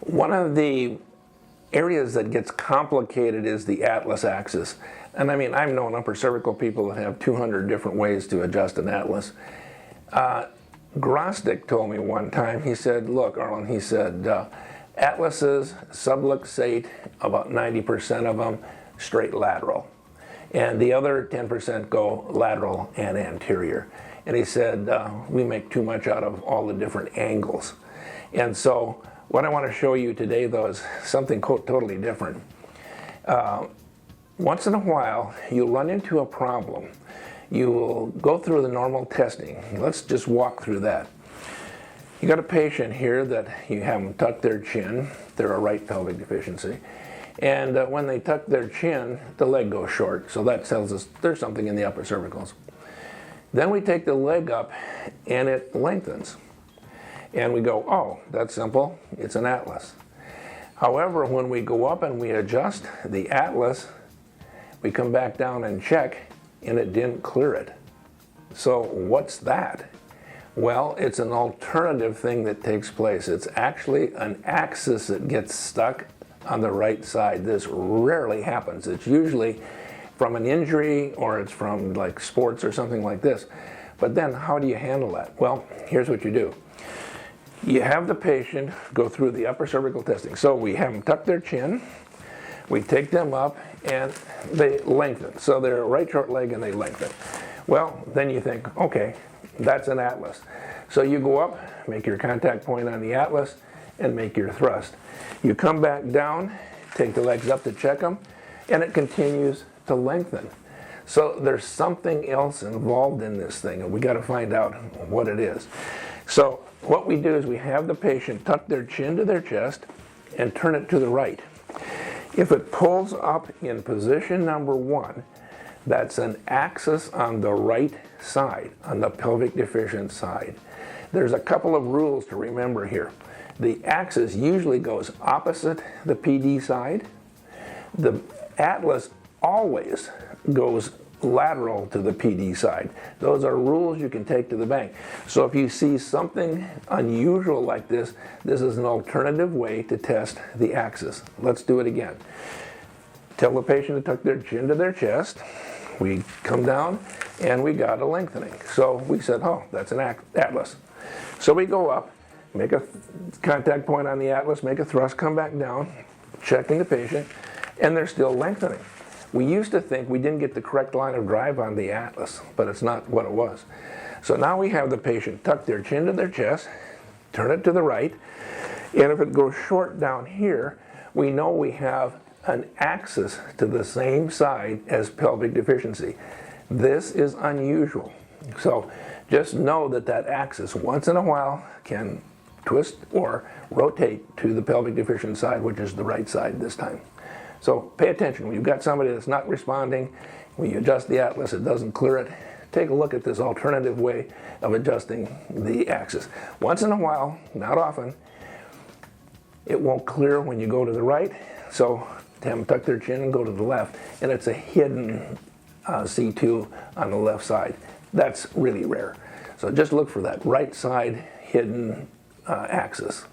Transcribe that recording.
One of the areas that gets complicated is the atlas axis. And I mean, I've known upper cervical people that have 200 different ways to adjust an atlas. Grosdick told me one time, he said, look, Arlen, he said, atlases subluxate, about 90% of them straight lateral. And the other 10% go lateral and anterior. And he said, we make too much out of all the different angles. And so what I want to show you today, though, is something totally different. Once in a while, you'll run into a problem. You will go through the normal testing. Let's just walk through that. You got a patient here that you have them tuck their chin. They're a right pelvic deficiency. And when they tuck their chin, the leg goes short. So that tells us there's something in the upper cervicals. Then we take the leg up and it lengthens. And we go, oh, that's simple. It's an atlas. However, when we go up and we adjust the atlas, we come back down and check, and it didn't clear it. So what's that? Well, it's an alternative thing that takes place. It's actually an axis that gets stuck on the right side. This rarely happens. It's usually from an injury or it's from like sports or something like this. But then how do you handle that? Well, here's what you do. You have the patient go through the upper cervical testing. So we have them tuck their chin, we take them up, and they lengthen. So they're right short leg and they lengthen. Well, then you think, okay, that's an atlas. So you go up, make your contact point on the atlas, and make your thrust. You come back down, take the legs up to check them, and it continues to lengthen. So there's something else involved in this thing, and we got to find out what it is. So what we do is we have the patient tuck their chin to their chest and turn it to the right. If it pulls up in position number 1, that's an axis on the right side, on the pelvic deficient side. There's a couple of rules to remember here. The axis usually goes opposite the PD side. The atlas always goes lateral to the PD side. Those are rules you can take to the bank. So if you see something unusual like this, this is an alternative way to test the axis. Let's do it again. Tell the patient to tuck their chin to their chest. We come down and we got a lengthening. So we said, oh, that's an atlas. So we go up, make a contact point on the atlas, make a thrust, come back down, checking the patient, and they're still lengthening. We used to think we didn't get the correct line of drive on the atlas, but it's not what it was. So now we have the patient tuck their chin to their chest, turn it to the right, and if it goes short down here, we know we have an axis to the same side as pelvic deficiency. This is unusual. So just know that that axis once in a while can twist or rotate to the pelvic deficient side, which is the right side this time. So pay attention. When you've got somebody that's not responding, when you adjust the atlas, it doesn't clear it, take a look at this alternative way of adjusting the axis. Once in a while, not often, it won't clear when you go to the right, so have them tuck their chin and go to the left, and it's a hidden C2 on the left side. That's really rare. So just look for that right side hidden axis.